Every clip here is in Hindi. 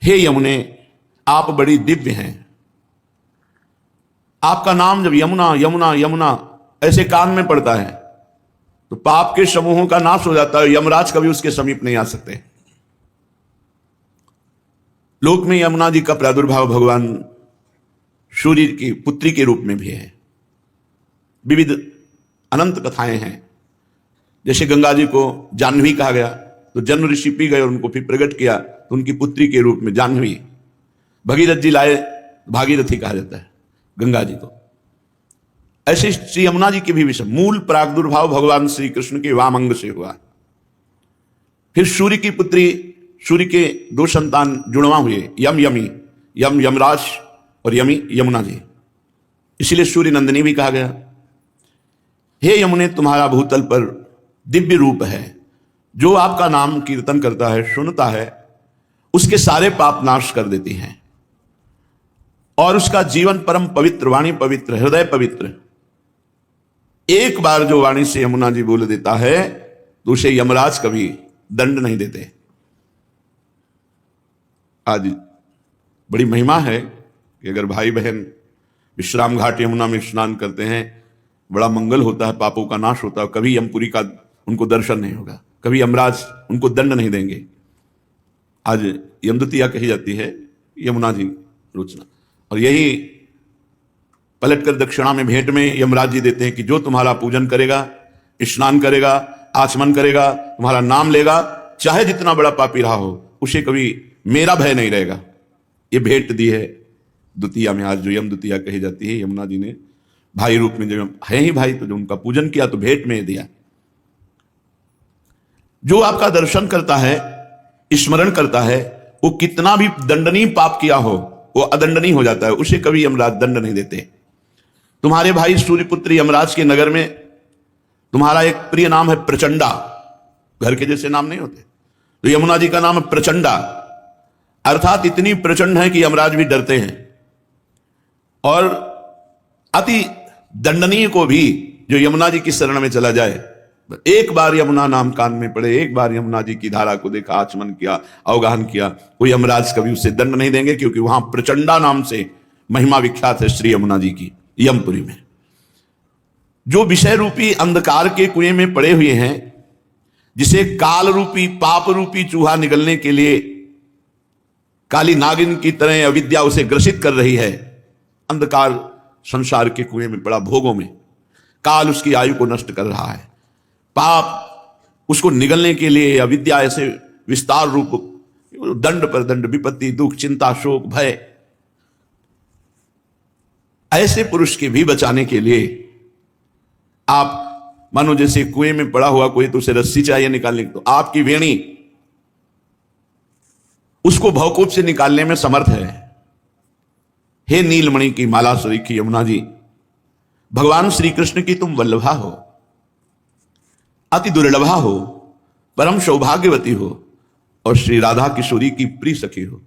हे यमुने, आप बड़ी दिव्य हैं। आपका नाम जब यमुना यमुना यमुना ऐसे कान में पड़ता है तो पाप के समूहों का नाश हो जाता है, यमराज कभी उसके समीप नहीं आ सकते। लोक में यमुना जी का प्रादुर्भाव भगवान सूर्य की पुत्री के रूप में भी है। विविध अनंत कथाएं हैं। जैसे गंगा जी को जाह्नवी कहा गया तो जन्म ऋषि पी गए और उनको फिर प्रकट किया तो उनकी पुत्री के रूप में जाह्नवी। भगीरथ जी लाए, भागीरथी कहा जाता है गंगा जी को। ऐसे श्री यमुना जी के भी विषय मूल प्रादुर्भाव भगवान श्री कृष्ण के वाम अंग से हुआ। फिर सूर्य की पुत्री, सूर्य के दो संतान जुड़वा हुए, यम यमी, यम यमराज और यमी यमुना जी, इसलिए सूर्य नंदिनी भी कहा गया। हे यमुने, तुम्हारा भूतल पर दिव्य रूप है। जो आपका नाम कीर्तन करता है, सुनता है, उसके सारे पाप नाश कर देती हैं और उसका जीवन परम पवित्र, वाणी पवित्र, हृदय पवित्र। एक बार जो वाणी से यमुना जी बोल देता है तो उसे यमराज कभी दंड नहीं देते। आज बड़ी महिमा है कि अगर भाई बहन विश्राम घाट यमुना में स्नान करते हैं, बड़ा मंगल होता है, पापों का नाश होता है। कभी यमपुरी का उनको दर्शन नहीं होगा, कभी यमराज उनको दंड नहीं देंगे। आज यमदूतिया कही जाती है यमुना जी रोचना, और यही पलटकर दक्षिणा में भेंट में यमराज जी देते हैं कि जो तुम्हारा पूजन करेगा, स्नान करेगा, आचमन करेगा, तुम्हारा नाम लेगा, चाहे जितना बड़ा पापी रहा हो, उसे कभी मेरा भय नहीं रहेगा। ये भेंट दी है द्वितीया में। आज जो यम द्वितीया कही जाती है, यमुना जी ने भाई रूप में, जो है ही भाई, तो जो उनका पूजन किया तो भेंट में दिया। जो आपका दर्शन करता है, स्मरण करता है, वो कितना भी दंडनीय पाप किया हो वो अदंडनीय हो जाता है, उसे कभी यमराज दंड नहीं देते। तुम्हारे भाई सूर्यपुत्र यमराज के नगर में तुम्हारा एक प्रिय नाम है प्रचंडा। घर के जैसे नाम नहीं होते, तो यमुना जी का नाम है प्रचंडा, अर्थात इतनी प्रचंड है कि यमराज भी डरते हैं। और अति दंडनीय को भी जो यमुना जी की शरण में चला जाए, एक बार यमुना नाम कान में पड़े, एक बार यमुना जी की धारा को देखा, आचमन किया, अवगाहन किया, वो यमराज कभी उसे दंड नहीं देंगे, क्योंकि वहां प्रचंडा नाम से महिमा विख्यात है श्री यमुना जी की यमपुरी में। जो विषय रूपी अंधकार के कुएं में पड़े हुए हैं, जिसे काल रूपी पाप रूपी चूहा निगलने के लिए काली नागिन की तरह अविद्या उसे ग्रसित कर रही है, अंधकार संसार के कुएं में पड़ा, भोगों में काल उसकी आयु को नष्ट कर रहा है, पाप उसको निगलने के लिए अविद्या ऐसे विस्तार रूप दंड पर दंड, विपत्ति, दुख, चिंता, शोक, भय, ऐसे पुरुष के भी बचाने के लिए आप मानो जैसे कुएं में पड़ा हुआ कोई, तो उसे रस्सी चाहिए निकालने, तो आपकी वेणी उसको भवकूप से निकालने में समर्थ है। हे नीलमणि की माला सुरीखी यमुना जी, भगवान श्री कृष्ण की तुम वल्लभा हो, अति दुर्लभा हो, परम सौभाग्यवती हो और श्री राधा किशोरी की प्रिय सखी हो।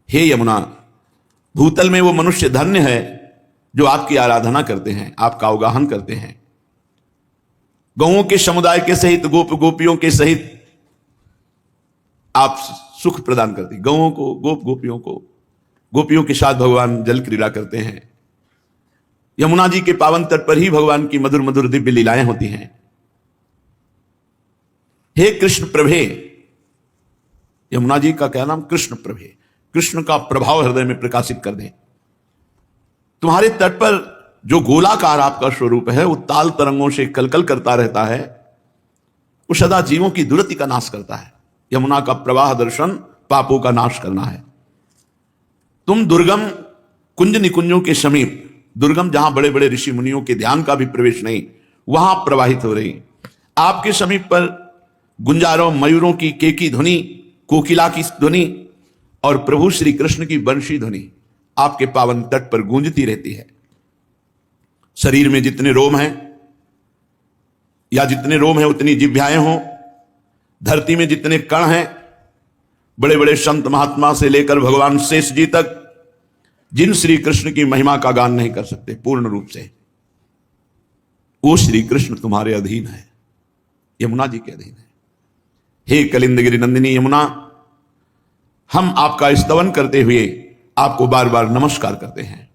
हे यमुना, भूतल में वो मनुष्य धन्य है जो आपकी आराधना करते हैं, आपका अवगाहन करते हैं। गौओं के समुदाय के सहित, गोप गोपियों के सहित आप सुख प्रदान करते। गौओं को, गोप गोपियों को, गोपियों के साथ भगवान जल क्रीड़ा करते हैं। यमुना जी के पावन तट पर ही भगवान की मधुर मधुर दिव्य लीलाएं होती हैं। हे कृष्ण प्रभे, यमुना जी का क्या नाम? कृष्ण प्रभे। कृष्ण का प्रभाव हृदय में प्रकाशित कर दे। तुम्हारे तट पर जो गोलाकार आपका स्वरूप है, वो ताल तरंगों से कलकल करता रहता है, वो सदा जीवों की दुर्गति का नाश करता है। यमुना का प्रवाह दर्शन पापों का नाश करना है। तुम दुर्गम कुंज निकुंजों के समीप, दुर्गम जहां बड़े बड़े ऋषि मुनियों के ध्यान का भी प्रवेश नहीं, वहां प्रवाहित हो रही। आपके समीप पर गुंजारों, मयूरों की केकी ध्वनि, कोकिला की ध्वनि और प्रभु श्री कृष्ण की बंशी ध्वनि आपके पावन तट पर गूंजती रहती है। शरीर में जितने रोम हैं, या जितने रोम हैं उतनी जिह्वाएं हों, धरती में जितने कण हैं, बड़े बड़े संत महात्मा से लेकर भगवान शेष जी तक, जिन श्री कृष्ण की महिमा का गान नहीं कर सकते पूर्ण रूप से, वो श्री कृष्ण तुम्हारे अधीन है, यमुना जी के अधीन है। हे कलिंदगिरी नंदिनी यमुना, हम आपका स्तवन करते हुए आपको बार बार नमस्कार करते हैं।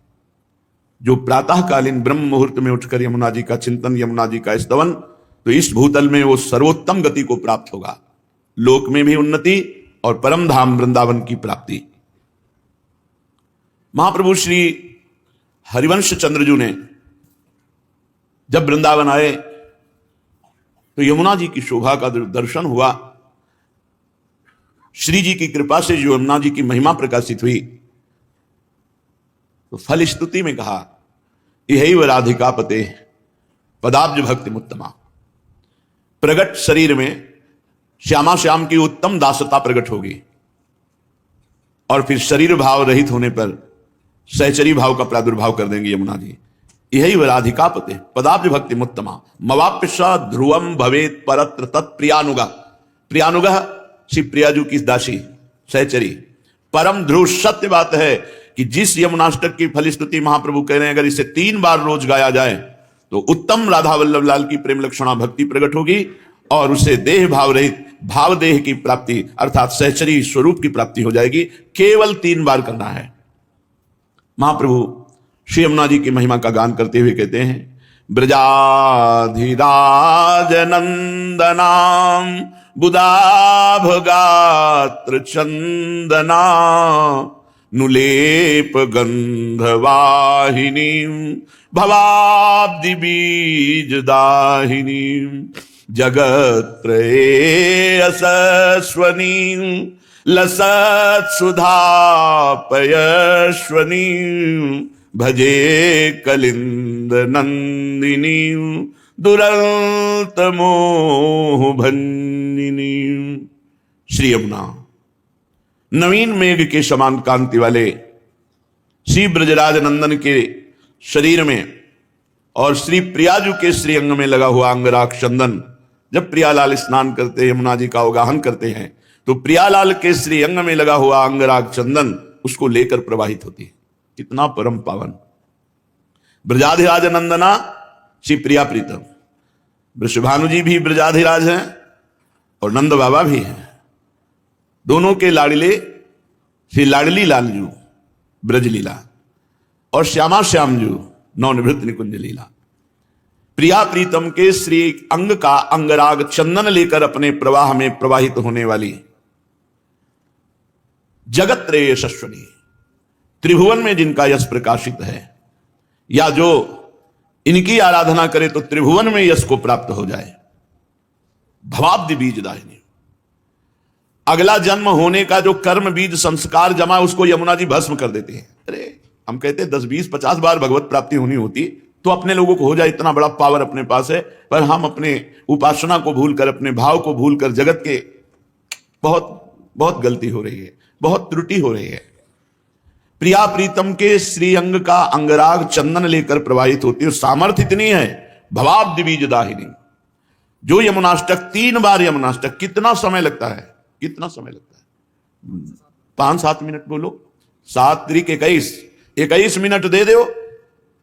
जो प्रातःकालीन ब्रह्म मुहूर्त में उठकर यमुना जी का चिंतन, यमुना जी का स्तवन, तो इस भूतल में वो सर्वोत्तम गति को प्राप्त होगा, लोक में भी उन्नति और परम धाम वृंदावन की प्राप्ति। महाप्रभु श्री हरिवंश चंद्रजू ने जब वृंदावन आए तो यमुना जी की शोभा का दर्शन हुआ। श्री जी की कृपा से जो यमुना जी की महिमा प्रकाशित हुई, तो फल स्तुति में कहा, यही राधिका पते पदाब्ज भक्ति मुत्तमा। प्रगट शरीर में श्यामा श्याम की उत्तम दासता प्रकट होगी और फिर शरीर भाव रहित होने पर सहचरी भाव का प्रादुर्भाव कर देंगे यमुना जी। यही राधिका पते पदाब्ज भक्ति मुत्तमा मवाप्य स ध्रुवम भवेत परत्र तत्प्रियानुगा। प्रियानुगा श्री प्रियाजू की दासी सहचरी। परम ध्रुव सत्य बात है कि जिस यमुनाष्टक की फलस्तुति महाप्रभु कह रहे हैं, अगर इसे 3 बार रोज गाया जाए तो उत्तम राधा वल्लभ लाल की प्रेम लक्षणा भक्ति प्रकट होगी और उसे देह भाव रहित भाव देह की प्राप्ति अर्थात सहचरी स्वरूप की प्राप्ति हो जाएगी। केवल 3 बार करना है। महाप्रभु श्री यमुना जी की महिमा का गान करते हुए कहते हैं, ब्रजाधिराज नंदनाम बुदाभ गात्र चंदना नुलेप गंधवाहिनी भवाब्दि बीज दाहिनी जगत्त्रयेयशस्वनी लसत् सुधा पयस्वनी भजे कलिंद नंदिनी दुरंत मोह भंजिनी। श्री यमुना नवीन मेघ के समान कांति वाले श्री ब्रजराज नंदन के शरीर में और श्री प्रियाजू के श्री अंग में लगा हुआ अंगराग चंदन, जब प्रियालाल स्नान करते हैं, यमुना जी का अवगाहन करते हैं, तो प्रियालाल के श्री अंग में लगा हुआ अंगराग चंदन उसको लेकर प्रवाहित होती है। कितना परम पावन। ब्रजाधिराज नंदना श्री प्रिया प्रीतम। वृषभानु जी भी ब्रजाधिराज हैं और नंद बाबा भी हैं। दोनों के लाडले श्री लाडली लालजू ब्रजलीला और श्यामा श्यामजू नवनिवृत्त निकुंज लीला। प्रिया प्रीतम के श्री अंग का अंगराग चंदन लेकर अपने प्रवाह में प्रवाहित होने वाली जगत त्रय यशस्वनी, त्रिभुवन में जिनका यश प्रकाशित है, या जो इनकी आराधना करे तो त्रिभुवन में यश को प्राप्त हो जाए। भवाब्दि बीज दाहिनी, अगला जन्म होने का जो कर्म बीज संस्कार जमा उसको यमुना जी भस्म कर देते हैं। अरे हम कहते 10 20 50 बार भगवत प्राप्ति होनी होती तो अपने लोगों को हो जाए, इतना बड़ा पावर अपने पास है, पर हम अपने उपासना को भूलकर, अपने भाव को भूलकर जगत के बहुत गलती हो रही है, बहुत त्रुटि हो रही है। प्रिया प्रीतम के श्री अंग का अंगराग चंदन लेकर प्रवाहित होती है। सामर्थ्य इतनी है, भवाब्दि बीज दाहिनी। जो यमुनाष्टक 3 बार यमुनाष्टक, कितना समय लगता है? कितना समय लगता है? 5-7 मिनट बोलो, 7 त्रिक 21 मिनट दे दो,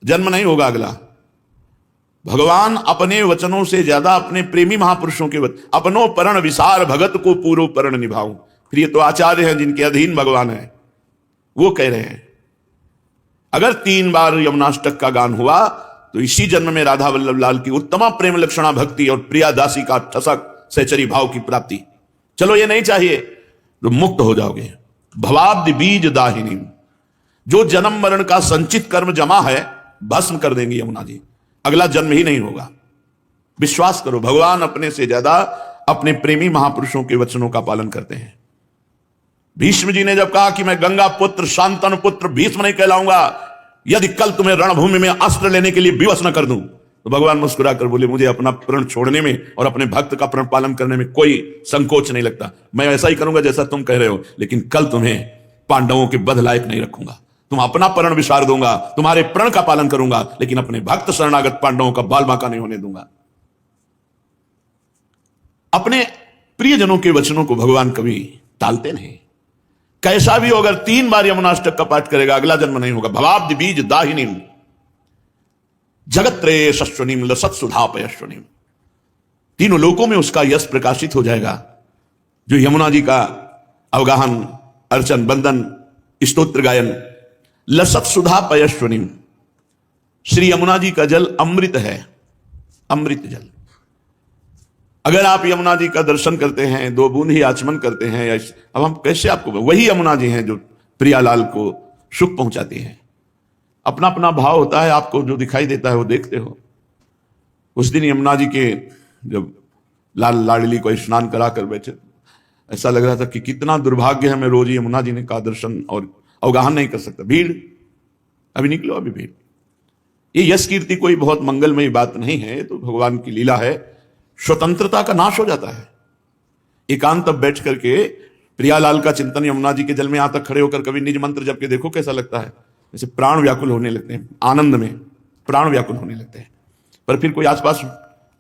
जन्म नहीं होगा अगला। भगवान अपने वचनों से ज्यादा अपने प्रेमी महापुरुषों के वचन, अपनो परण विसार भगत को पूरो परण निभाऊं। फिर ये तो आचार्य हैं जिनके अधीन भगवान है, वो कह रहे हैं अगर 3 बार यमुनाष्टक का गान हुआ तो इसी जन्म में राधा वल्लभ लाल की उत्तमा प्रेम लक्षणा भक्ति और प्रिया दासी का ठसक सहचरी भाव की प्राप्ति। चलो ये नहीं चाहिए तो मुक्त हो जाओगे। भवाब्दि बीज दाहिनी, जो जन्म मरण का संचित कर्म जमा है भस्म कर देंगे यमुना जी, अगला जन्म ही नहीं होगा। विश्वास करो, भगवान अपने से ज्यादा अपने प्रेमी महापुरुषों के वचनों का पालन करते हैं। भीष्म जी ने जब कहा कि मैं गंगा पुत्र शांतनु पुत्र भीष्म नहीं कहलाऊंगा यदि कल तुम्हें रणभूमि में अस्त्र लेने के लिए विवश न कर दूं, तो भगवान मुस्कुरा कर बोले मुझे अपना प्रण छोड़ने में और अपने भक्त का प्रण पालन करने में कोई संकोच नहीं लगता। मैं ऐसा ही करूंगा जैसा तुम कह रहे हो, लेकिन कल तुम्हें पांडवों के बध लायक नहीं रखूंगा। तुम अपना प्रण विसार दूंगा, तुम्हारे प्रण का पालन करूंगा, लेकिन अपने भक्त शरणागत पांडवों का बाल बांका नहीं होने दूंगा। अपने प्रियजनों के वचनों को भगवान कभी टालते नहीं। कैसा भी हो, अगर 3 बार यमुनाष्टक का पाठ करेगा अगला जन्म नहीं होगा। भवाब्दि बीज दाहिनी जगत्त्रय यशस्वनी लसत् सुधा पयस्वनी, तीनों लोकों में उसका यश प्रकाशित हो जाएगा। जो यमुना जी का अवगाहन अर्चन, बंदन, स्तोत्र गायन। लसत सुधा पयस्विनीम, श्री यमुना जी का जल अमृत है, अमृत जल। अगर आप यमुना जी का दर्शन करते हैं, 2 बूंद ही आचमन करते हैं, अब हम कैसे आपको, वही यमुना जी हैं जो प्रियालाल को सुख पहुंचाती हैं। अपना अपना भाव होता है, आपको जो दिखाई देता है वो देखते हो। उस दिन यमुना जी के जब लाल लाडली को स्नान करा कर बैठे, ऐसा लग रहा था कि कितना दुर्भाग्य है, मैं रोज यमुना जी ने का दर्शन और अवगाहन नहीं कर सकता। भीड़, अभी निकलो, अभी भीड़। ये यश कीर्ति कोई बहुत मंगलमयी बात नहीं है, तो भगवान की लीला है। स्वतंत्रता का नाश हो जाता है। एकांत तब बैठ करके प्रियालाल का चिंतन, यमुना जी के जल में यहां तक खड़े होकर कभी निज मंत्र जप के देखो, कैसा लगता है। जैसे प्राण व्याकुल होने लगते हैं, आनंद में प्राण व्याकुल होने लगते हैं। पर फिर कोई आसपास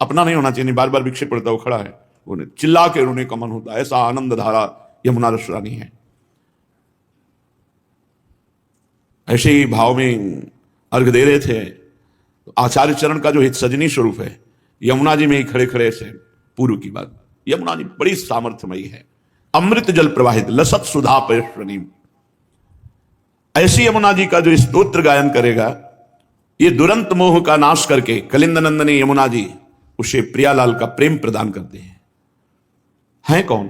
अपना नहीं होना चाहिए, नहीं बार बार विक्षेप पड़ता, वो खड़ा है, उन्हें चिल्ला के रोने का मन होता है। ऐसा आनंद धारा यमुना रस रानी है। ऐसे ही भाव में अर्घ दे रहे थे, तो आचार्य चरण का जो हित सजनी स्वरूप है, यमुना जी में ही खड़े खड़े से पूर्व की बात। यमुना जी बड़ी सामर्थ्यमयी है, अमृत जल प्रवाहित, लसत सुधा पयस्विनीम। ऐसी यमुना जी का जो स्तोत्र गायन करेगा, ये दुरंत मोह का नाश करके कलिंद नंदनी यमुना जी उसे प्रियालाल का प्रेम प्रदान करते हैं कौन?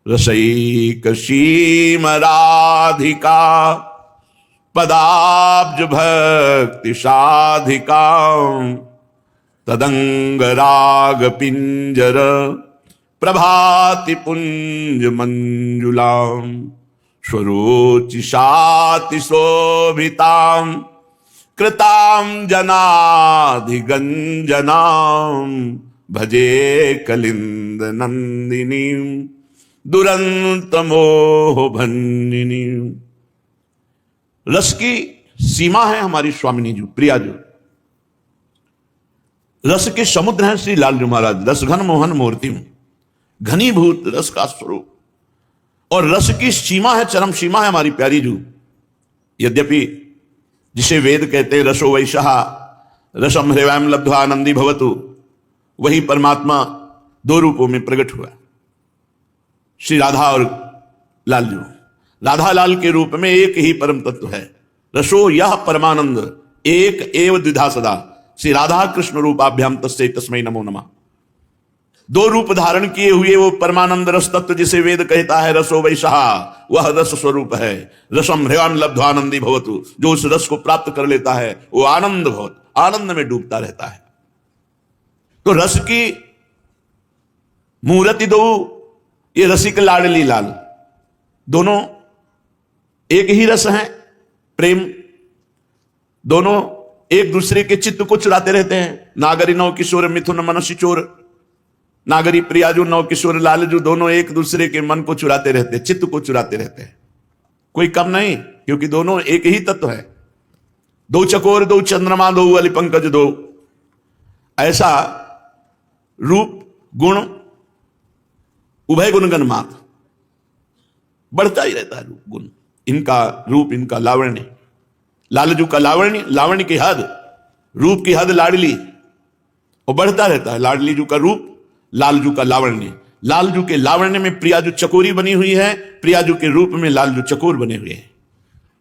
रसैक सीम राधिका पदाब्ज भक्ति साधिका तदंग राग पिंजर प्रभाति पुंज मंजुलाम स्वरोचिषाति शोभिताम कृताम जनाधिगंजनाम भजे कलिंद नंदिनी दुरंत मोह भंजिनी। रस की सीमा है हमारी स्वामिनी जी, प्रिया जी। रस के समुद्र हैं श्री लाल जी महाराज, रस घन मोहन मूर्तिम, घनीभूत रस का स्वरूप। और रस की सीमा है, चरम सीमा है हमारी प्यारी जू। यद्यपि जिसे वेद कहते हैं रसो वैशः रसम हृदयम लब्ध्वा आनंदी भवतु, वही परमात्मा 2 रूपों में प्रकट हुआ, श्री राधा और लाल जी। राधा लाल के रूप में एक ही परम तत्व है। रसो यह परमानंद एक एव द्विधा सदा, श्री राधा कृष्ण रूपाभ्याम तस्मै तस्मै नमो नमः। 2 रूप धारण किए हुए वो परमानंद रस तत्व जिसे वेद कहता है रसो वैशः, वह रस स्वरूप है। रसम हृदयम लब्ध्वा आनंदी भवतु, जो उस रस को प्राप्त कर लेता है वो आनंद भवत, आनंद में डूबता रहता है। तो रस की मूर्ति 2, ये रसिक लाडली लाल, दोनों एक ही रस हैं, प्रेम। दोनों एक दूसरे के चित्त को चुराते रहते हैं। नागरी नव किशोर मिथुन मनसी चोर, नागरी प्रियाजू नव किशोर लालजू, दोनों एक दूसरे के मन को चुराते रहते हैं, चित्त को चुराते रहते हैं। कोई कम नहीं, क्योंकि दोनों एक ही तत्व है। 2 चकोर 2 चंद्रमा 2 अली पंकज 2, ऐसा रूप गुण उभय गुणगण मात्र बढ़ता ही रहता है। रूप गुण, इनका रूप, इनका लावण्य, लालजू का लावण्य, लावण्य की हद, रूप की हद लाडली, और बढ़ता रहता है। लाडली जू का रूप, लालजू का लावण्य। लालजू के लावण्य में प्रियाजू चकोरी बनी हुई है, प्रियाजू के रूप में लालजू चकोर बने हुए हैं।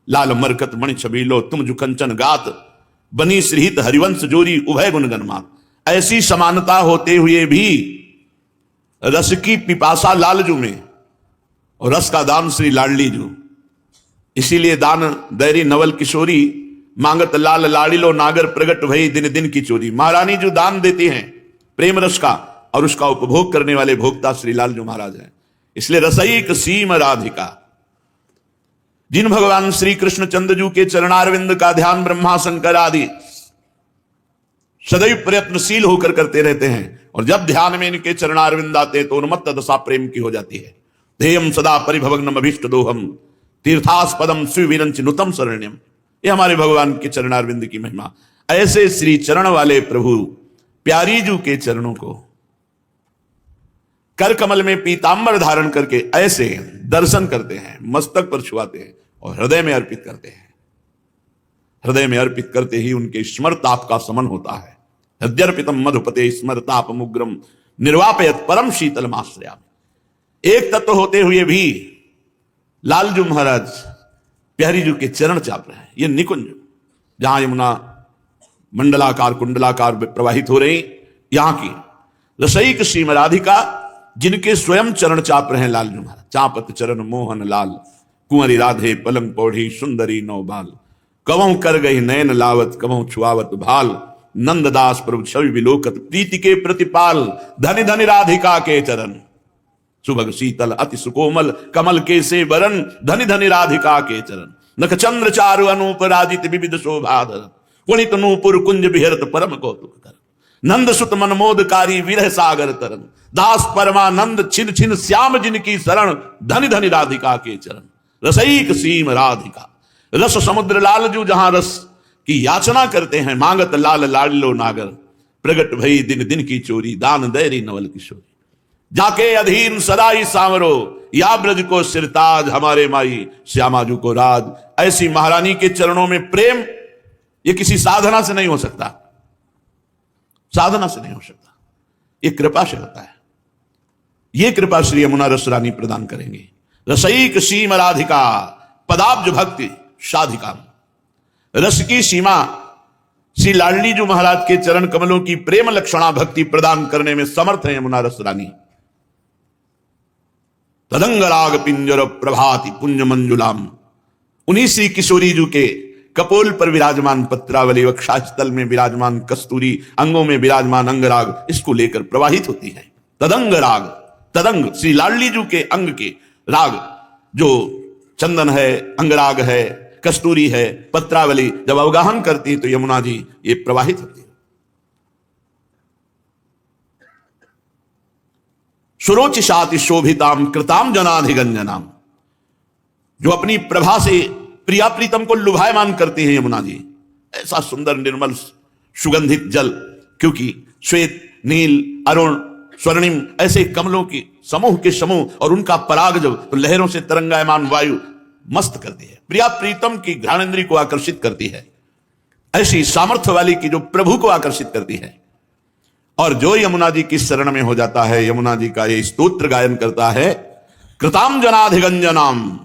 लाल मरकत मणि छबीलो तुम जु कंचन गात, बनी श्रीहित हरिवंश जोरी उभय गुणगण मात। ऐसी समानता होते हुए भी रस की पिपासा लालजू में और रस का दान श्री लाडली जू। इसीलिए दान दैरी नवल किशोरी, मांगत लाल लाडिलो नागर प्रगट भई दिन दिन की चोरी। महारानी जो दान देती हैं प्रेम रस का, और उसका उपभोग करने वाले भोक्ता श्री लाल जो महाराज हैं। इसलिए रसईक सीम राधिका, जिन भगवान श्री कृष्ण चंद्रजू के चरणारविंद का ध्येय ब्रह्मा शंकर आदि सदैव प्रयत्नशील होकर करते रहते हैं, और जब ध्यान में इनके चरणारविंद आते हैं तो उन्मत्त दशा प्रेम की हो जाती है। ध्येयम सदा परिभवग्नम अभीष्ट दोहम तीर्थास्पदम स्विविरंच नुतम शरण्यम। ये हमारे भगवान के चरणारविंद की महिमा। ऐसे श्री चरण वाले प्रभु प्यारी जू के चरणों को कर कमल में पीतांबर धारण करके ऐसे दर्शन करते हैं, मस्तक पर छुआते हैं और हृदय में अर्पित करते हैं। हृदय में अर्पित करते ही उनके स्मरताप का समन होता है। हृदयर्पितम मधुपते स्मरतापमुग्रम निर्वापयत परम शीतलमाश्रया। एक तत्व होते हुए भी लालजू महाराज प्यारी जी के चरण चाप रहे हैं। ये निकुंज जहां यमुना मंडलाकार कुंडलाकार प्रवाहित हो रही, यहां की रसईक श्री राधिका जिनके स्वयं चरण चाप रहे हैं लालजू महाराज। चापत चरण मोहन लाल, कुंवरी राधे पलंग पौढ़ी सुंदरी नौबाल, कवों कर गई नयन लावत कवों छुआवत भाल, नंददास प्रभु छवि विलोकत प्रीति के प्रतिपाल, धनि धनि राधिका के चरण सुभग शीतल अति सुकोमल, कमल के से वरण धनि धनि राधिका के चरण, नख चंद्र चारु अनूप राजित विविध शोभाधर, कुणित नूपुर कुंज विहरत परम कौतुक कर, नंद सुत मनमोदकारी विरह सागर तरन, दास परमानंद छिन छिन श्याम जिनकी शरण, धनि धनि राधिका के चरण रसईक सीम राधिका। रस समुद्र लालजू जहां रस की याचना करते हैं, मांगत लाल लाडलो नागर, प्रगट भई दिन दिन की चोरी, दान दैरी नवल किशोरी, जाके अधीन सदाई सांवरो, या ब्रज को सिरताज हमारे माई श्यामाजू को राज। ऐसी महारानी के चरणों में प्रेम, ये किसी साधना से नहीं हो सकता, साधना से नहीं हो सकता, ये कृपा से होता है। ये कृपा श्री यमुना रस रानी प्रदान करेंगे। रसईक सीम राधिका पदाब्ज भक्ति साधिका, रस की सीमा श्री लाडली जी महाराज के चरण कमलों की प्रेम लक्षणा भक्ति प्रदान करने में समर्थ है यमुना रस रानी। तदंग राग पिंजर प्रभाति पुंज मंजुलाम, उन्हीं श्री किशोरी जी के कपोल पर विराजमान पत्रावली, वक्षस्थल में विराजमान कस्तूरी, अंगों में विराजमान अंगराग, इसको लेकर प्रवाहित होती है। तदंग राग, तदंग श्री लाडली जी के अंग के राग जो चंदन है, अंगराग है, कस्तूरी है, पत्रावली जब अवगाहन करती तो यमुना जी ये प्रवाहित होती है। सुरोचिशाति शोभिताम कृताम जनाधिगंजनाम, जो अपनी प्रभा से प्रिया प्रीतम को लुभायमान करती है यमुना जी। ऐसा सुंदर निर्मल सुगंधित जल, क्योंकि श्वेत नील अरुण स्वर्णिम ऐसे कमलों की समूह के समूह और उनका पराग जब तो लहरों से तरंगायमान वायु मस्त करती है, प्रिया प्रीतम की घ्राणेंद्री को आकर्षित करती है। ऐसी सामर्थ्य वाली की जो प्रभु को आकर्षित करती है। और जो यमुना जी की शरण में हो जाता है, यमुना जी का ये स्तोत्र गायन करता है, कृताम जनाधिगंजनाम,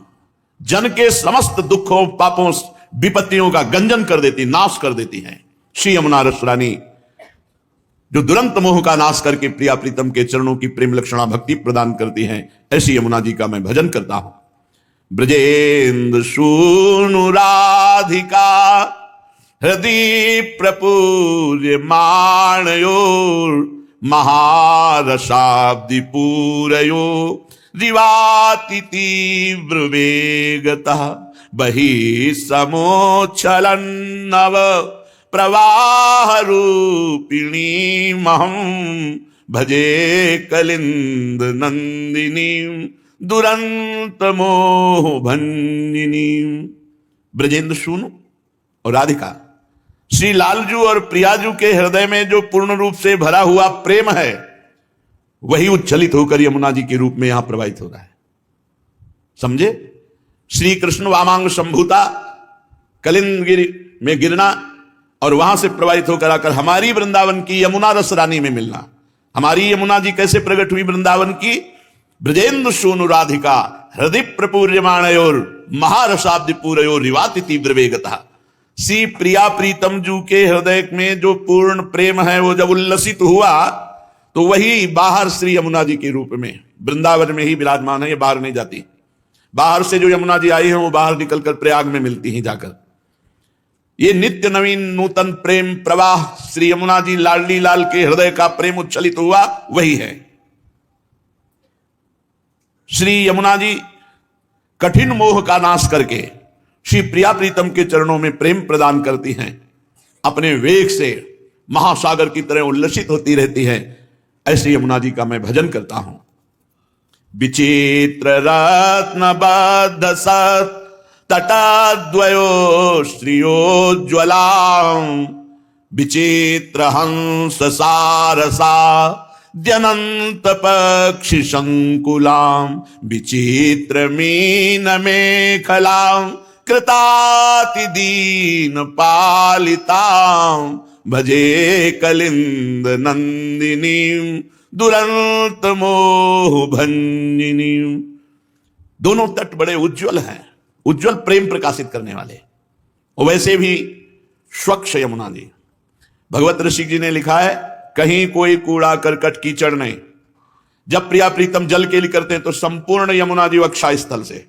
जन के समस्त दुखों पापों विपत्तियों का गंजन कर देती, नाश कर देती है। श्री यमुना रस रानी जो दुरंत मोह का नाश करके प्रिया प्रीतम के चरणों की प्रेम लक्षणा भक्ति प्रदान करती हैं, ऐसी यमुना जी का मैं भजन करता हूं। ब्रजेंद्र सूनु राधिका हृदय प्रपूर्य माणयोर, महारसाब्दि पूरयो रिवाति तीव्र वेगतः, बहि समोच्छलन नव प्रवाह रूपिणी महम, भजे कलिंद नंदिनी दुरंत मोह भंजिनी। ब्रजेंद्र सूनु और राधिका श्री लालजू और प्रियाजू के हृदय में जो पूर्ण रूप से भरा हुआ प्रेम है, वही उच्छलित होकर यमुना जी के रूप में यहां प्रवाहित हो रहा है। समझे? श्री कृष्ण वामांग संभूता कलिंद गिरि में गिरना और वहां से प्रवाहित होकर आकर हमारी वृंदावन की यमुना रस रानी में मिलना। हमारी यमुना जी कैसे प्रकट हुई वृंदावन की? ब्रजेंद्र सूनु राधिका हृदय प्रपूर्यमाणयोर, महारसाब्दि पूरयोर रिवाति तीव्र वेगतः। श्री प्रिया प्रीतम जू के हृदय में जो पूर्ण प्रेम है, वो जब उल्लसित हुआ तो वही बाहर श्री यमुना जी के रूप में वृंदावन में ही विराजमान है, ये बाहर नहीं जाती। बाहर से जो यमुना जी आई है वो बाहर निकलकर प्रयाग में मिलती हैं जाकर। ये नित्य नवीन नूतन प्रेम प्रवाह श्री यमुना जी लाडली लाल के हृदय का प्रेम उच्छलित हुआ, वही है। श्री यमुना जी कठिन मोह का नाश करके श्री प्रिया प्रीतम के चरणों में प्रेम प्रदान करती हैं। अपने वेग से महासागर की तरह उल्लसित होती रहती है। ऐसे यमुना जी का मैं भजन करता हूं। विचित्र रत्न बद्ध सत तटद्वयो श्रियोज्ज्वला, विचित्र हंस सारसा द्यनंत पक्षि संकुलाम, विचित्र मीन मेखलाम कृताति दीन पालिताम, भजे कलिंद नंदिनी दुरंत मोह भंजिनी। दोनों तट बड़े उज्जवल हैं, उज्जवल प्रेम प्रकाशित करने वाले। और वैसे भी स्वच्छ यमुना जी, भगवत ऋषि जी ने लिखा है, कहीं कोई कूड़ा करकट कीचड़ नहीं। जब प्रिया प्रीतम जल के लिए करते हैं तो संपूर्ण यमुना जी अक्षय स्थल से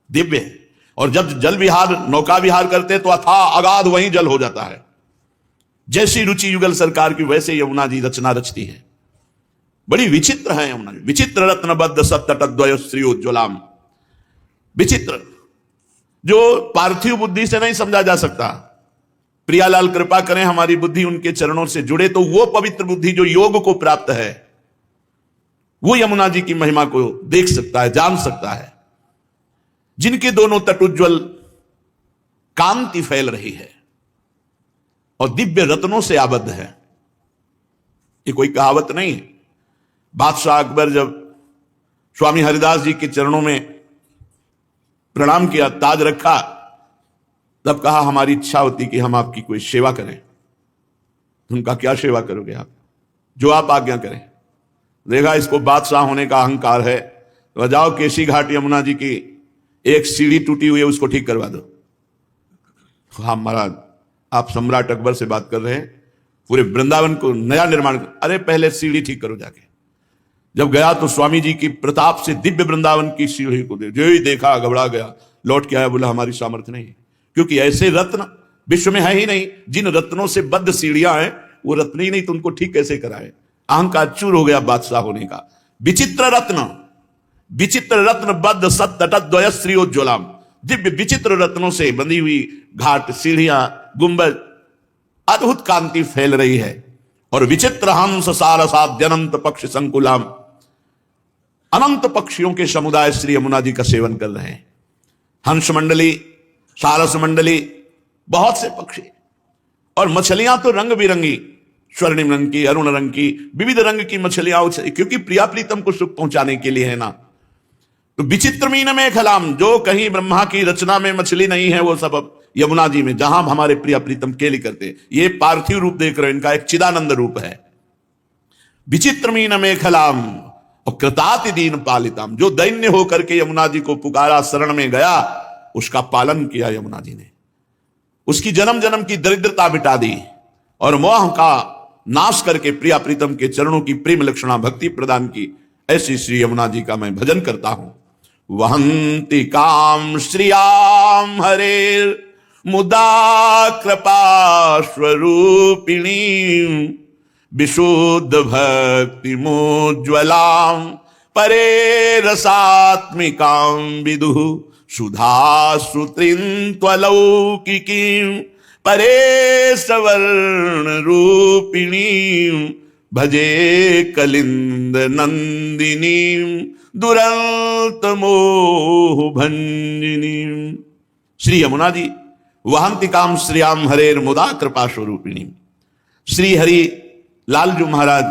दिव्य है, और जब जल विहार नौका विहार करते हैं तो अथाह अगाध वहीं जल हो जाता है। जैसी रुचि युगल सरकार की वैसे यमुना जी रचना रचती है। बड़ी विचित्र है यमुना जी, विचित्र रत्नबद्ध सत्तटद्वय श्रीयोज्ज्वलाम, विचित्र, जो पार्थिव बुद्धि से नहीं समझा जा सकता। प्रियालाल कृपा करें हमारी बुद्धि उनके चरणों से जुड़े तो वो पवित्र बुद्धि जो योग को प्राप्त है, वो यमुना जी की महिमा को देख सकता है, जान सकता है। जिनके दोनों तट उज्ज्वल कांति फैल रही है और दिव्य रत्नों से आबद्ध है। ये कोई कहावत नहीं है। बादशाह अकबर जब स्वामी हरिदास जी के चरणों में प्रणाम किया, ताज रखा, तब कहा हमारी इच्छा होती कि हम आपकी कोई सेवा करें। उनका क्या सेवा करोगे आप, जो आप आज्ञा करें। देखा इसको बादशाह होने का अहंकार है, तो जाओ केसी घाट यमुना जी की एक सीढ़ी टूटी हुई है उसको ठीक करवा दो। हाँ महाराज, आप सम्राट अकबर से बात कर रहे हैं, पूरे वृंदावन को नया निर्माण कर, अरे पहले सीढ़ी ठीक करो जाके। जब गया तो स्वामी जी की प्रताप से दिव्य वृंदावन की सीढ़ी को जो ही देखा घबरा गया, लौट के आया, बोला हमारी सामर्थ्य नहीं है, क्योंकि ऐसे रत्न विश्व में है ही नहीं। जिन रत्नों से बद्ध सीढ़ियां हैं वो रत्न ही नहीं, तो उनको ठीक कैसे कराए। अहंकार चूर हो गया बादशाह होने का। विचित्र रत्न, विचित्र रत्न बद्ध सत्तटद्वय श्रीयोज्ज्वलाम, दिव्य विचित्र रत्नों से बंधी हुई घाट, सीढ़ियां, गुंबद, अद्भुत कांति फैल रही है। और विचित्र हंस सारसाद्य अनंत पक्ष संकुलाम, अनंत पक्षियों के समुदाय श्री यमुना जी का सेवन कर रहे हैं। हंस मंडली, सारस मंडली, बहुत से पक्षी, और मछलियां तो रंग बिरंगी, स्वर्णिम रंग की, अरुण रंग की, विविध रंग की मछलियां, क्योंकि प्रिया प्रीतम को सुख पहुंचाने के लिए है ना। तो विचित्र मीन में खलाम, जो कहीं ब्रह्मा की रचना में मछली नहीं है वो सब अब यमुना जी में, जहां हमारे प्रिया प्रीतम केली करते। ये पार्थिव रूप देख रहे हो, इनका एक चिदानंद रूप है। विचित्र मीन में खलाम और कृताति दीन पालिताम, जो दैन्य होकर के यमुना जी को पुकारा, शरण में गया, उसका पालन किया यमुना जी ने, उसकी जन्म जन्म की दरिद्रता मिटा दी और मोह का नाश करके प्रिया प्रीतम के चरणों की प्रेम लक्षणा भक्ति प्रदान की। ऐसी श्री यमुना जी का मैं भजन करता हूं। वहंति काम श्रियाम हरेर मुदा कृपा स्वरूपिणी, विशुद्ध भक्ति मोज्ज्वलाम परे रसात्मिकां विदु, सुधा सुत्रिंत्वलौकिकी परे सवर्ण रूपिणी, भजे कलिंद नंदिनी दुरंत मोह भंजिनी। श्री यमुना जी वहंति काम श्रियाम हरेर मुदा कृपा स्वरूपिणी। श्री हरि लालजू महाराज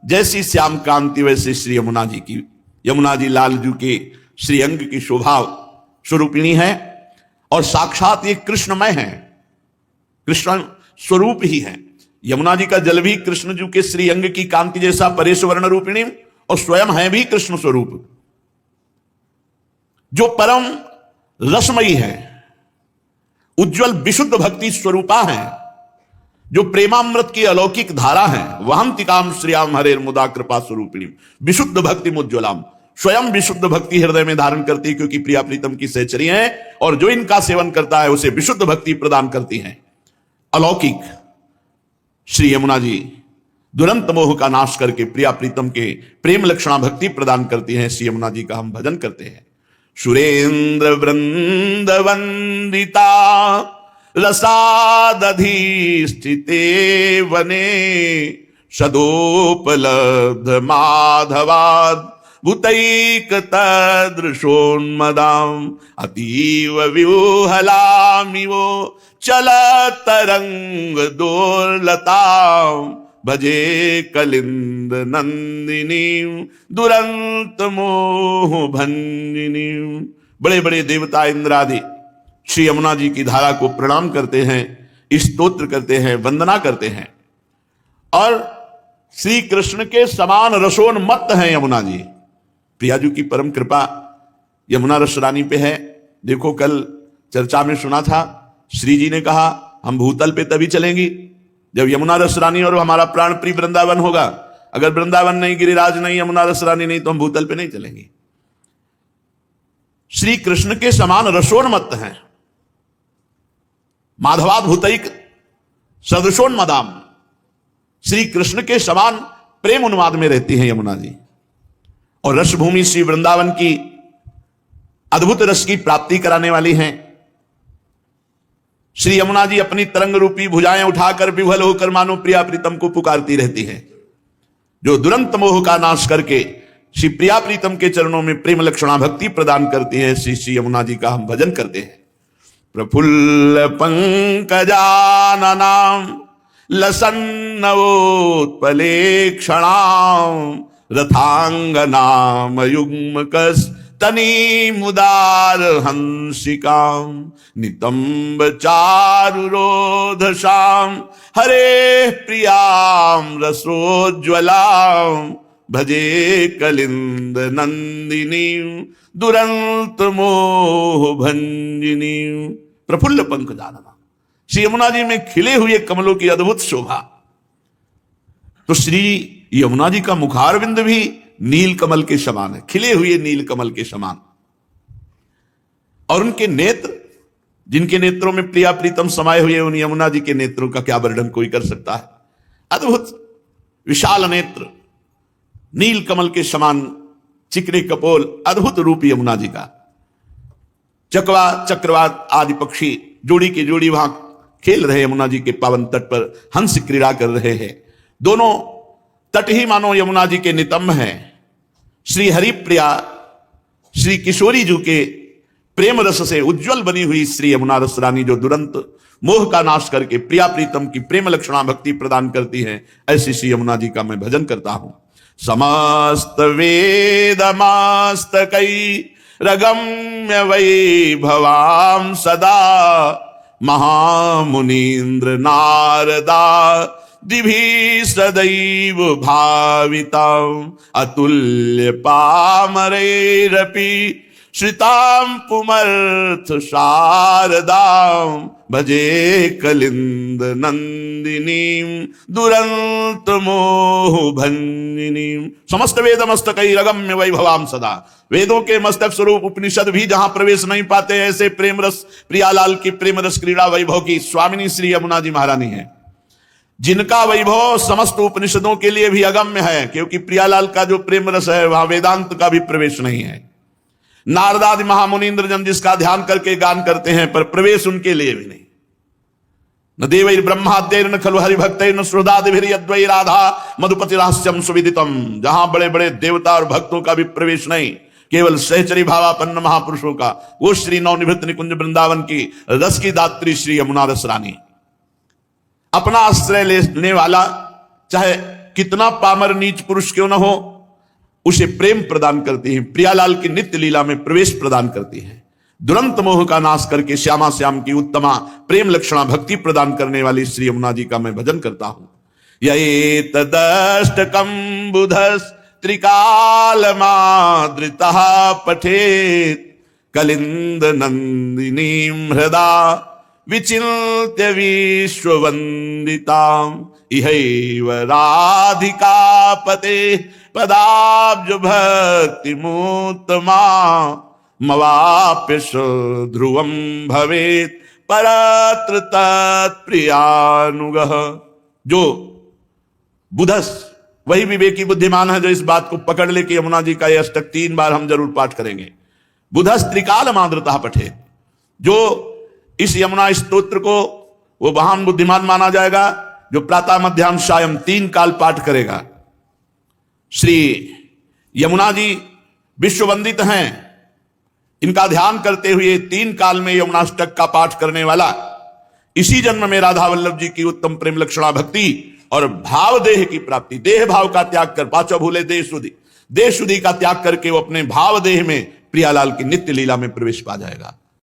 जैसी श्याम कांति वैसे श्री यमुना जी की, यमुना जी लालजू के श्री अंग की शोभा स्वरूपिणी है, और साक्षात ये कृष्णमय है, कृष्ण स्वरूप ही है। यमुना जी का जल भी कृष्ण जी के श्री अंग की कांति जैसा परेशवर्ण रूपिणी, और स्वयं है भी कृष्ण स्वरूप, जो परम रसमयी है, उज्जवल विशुद्ध भक्ति स्वरूपा है, जो प्रेमामृत की अलौकिक धारा है। वहंति काम श्रियाम हरेर मुदा कृपा स्वरूपिणी, विशुद्ध भक्ति मुज्ज्वलाम, स्वयं विशुद्ध भक्ति हृदय में धारण करती है, क्योंकि प्रिया प्रीतम की सहचरी है, और जो इनका सेवन करता है उसे विशुद्ध भक्ति प्रदान करती है। अलौकिक श्री यमुना जी दुरंत मोह का नाश करके प्रिया प्रीतम के प्रेम लक्षणा भक्ति प्रदान करती हैं। श्री यमुना जी का हम भजन करते हैं। सुरेंद्र वृंद वंदिता रसादधिष्ठिते वने, सदोपलब्ध माधवाद भूतैक तदृशोन्मदाम, अतीव व्यूहलामिवो चल तरंग दोलताम, भजे कलिंद नंदिनी दुरंत मोह भंजिनी। बड़े बड़े देवता इंद्रादि श्री यमुना जी की धारा को प्रणाम करते हैं, स्तोत्र करते हैं, वंदना करते हैं, और श्री कृष्ण के समान रसोन्मत्त हैं यमुना जी। प्रिया जी की परम कृपा, यमुना रस रानी पे है। देखो कल चर्चा में सुना था, श्री जी ने कहा हम भूतल पे तभी चलेंगी जब यमुना रस रानी और हमारा प्राण प्रिय वृंदावन होगा। अगर वृंदावन नहीं, गिरिराज नहीं, यमुना रस रानी नहीं, तो हम भूतल पे नहीं चलेंगे। श्री कृष्ण के समान रसोन्मत्त हैं, माधवाद भूतैक सदृशोन्मदाम। श्री कृष्ण के समान प्रेम उन्माद में रहती हैं यमुना जी। और रसभूमि श्री वृंदावन की अद्भुत रस की प्राप्ति कराने वाली हैं। श्री यमुना जी अपनी तरंग रूपी भुजाएं उठाकर विह्वल होकर मानो प्रिया प्रीतम को पुकारती रहती हैं, जो दुरंत मोह का नाश करके श्री प्रिया प्रीतम के चरणों में प्रेम लक्षणा भक्ति प्रदान करती है। श्री यमुना जी का हम भजन करते हैं। प्रफुल्ल पंकजाननाम लसन्नवोत्पलेक्षणाम रथांगनाम युग्मकस तनी मुदार हंसिकाम नितंब चारुरोधशाम हरे प्रियाम रसोज्वलाम भजे कलिंद नंदिनी दुरंत मोह भंजिनी। प्रफुल्ल पंकजानना, श्री यमुना जी में खिले हुए कमलों की अद्भुत शोभा। तो श्री यमुना जी का मुखारविंद भी नील कमल के समान है, खिले हुए नील कमल के समान। और उनके नेत्र, जिनके नेत्रों में प्रिया प्रीतम समाये हुए, उन यमुना जी के नेत्रों का क्या वर्णन कोई कर सकता है। अद्भुत विशाल नेत्र, नील कमल के समान चिकने कपोल, अद्भुत रूप यमुना जी का। चकवा चक्रवात आदि पक्षी जोड़ी की जोड़ी वहां खेल रहे यमुना जी के पावन तट पर, हंस क्रीड़ा कर रहे हैं। दोनों तट ही मानो यमुना जी के नितंब हैं। श्री हरिप्रिया श्री किशोरी जी के प्रेम रस से उज्जवल बनी हुई श्री यमुना रस रानी, जो तुरंत मोह का नाश करके प्रिया प्रीतम की प्रेम लक्षणा भक्ति प्रदान करती है, ऐसी श्री यमुना जी का मैं भजन करता हूं। समस्त वेदमास्तकै रगम्य वैभवां सदा महामुनीन्द्र नारदा दिभि सदैव भावितां अतुल्य पामरैरपि श्रितां पुमर्थ शारदां भजे कलिंद नंदिनीं दुरंत मोह भंजिनीं। समस्त वेद मस्तकै रगम्य वैभवाम सदा, वेदों के मस्तक स्वरूप उपनिषद भी जहां प्रवेश नहीं पाते, ऐसे प्रेम रस प्रियालाल की प्रेम रस क्रीड़ा वैभव की स्वामिनी श्री यमुना जी महारानी है, जिनका वैभव समस्त उपनिषदों के लिए भी अगम्य है, क्योंकि प्रियालाल का जो प्रेम रस है वहां वेदांत का भी प्रवेश नहीं है। नारदादि महामुनीन्द्र जन जिसका ध्यान करके गान करते हैं, पर प्रवेश उनके लिए भी नहीं। न देवैर ब्रह्माद्यैर न खलु हरिभक्तैर न सुहृदादिभिर यद्वै राधा मधुपति रहस्यम सुविदितम। जहां बड़े बड़े देवता और भक्तों का भी प्रवेश नहीं, केवल सहचरी भावापन्न महापुरुषों का, वो श्री नवनिभृत निकुंज वृंदावन की रस की दात्री श्री यमुना रस रानी। अपना आश्रय लेने वाला चाहे कितना पामर नीच पुरुष क्यों न हो, उसे प्रेम प्रदान करती है, प्रियालाल की नित्य लीला में प्रवेश प्रदान करती है। दुरंत मोह का नाश करके श्यामा श्याम की उत्तमा प्रेम लक्षणा भक्ति प्रदान करने वाली श्री यमुना जी का मैं भजन करता हूं। यैतदष्टकं बुधस् त्रिकालमादृतः पठेत् कलिंद नंदिनीं हृदा विचिन्त्य विश्ववन्दितां इहैव राधिका पते पदाब्ज भक्तिमुत्तमा मवाप्य ध्रुवं भवेत् परत्र तत्प्रियानुगः। जो बुधस, वही विवेकी बुद्धिमान है जो इस बात को पकड़ ले कि यमुना जी का यह अष्टक 3 बार हम जरूर पाठ करेंगे। बुधस त्रिकाल मादृता पठेत, जो इस यमुना स्तोत्र को वो महान बुद्धिमान माना जाएगा जो प्रातः मध्याह्न सायं 3 काल पाठ करेगा। श्री यमुना जी विश्ववंदित हैं, इनका ध्यान करते हुए 3 काल में यमुनाष्टक का पाठ करने वाला इसी जन्म में राधा वल्लभ जी की उत्तम प्रेम लक्षणा भक्ति और भाव देह की प्राप्ति, देह भाव का त्याग कर, पांचों भूले देह शुद्धि का त्याग करके वो अपने भाव देह में प्रियालाल की नित्य लीला में प्रवेश पा जाएगा।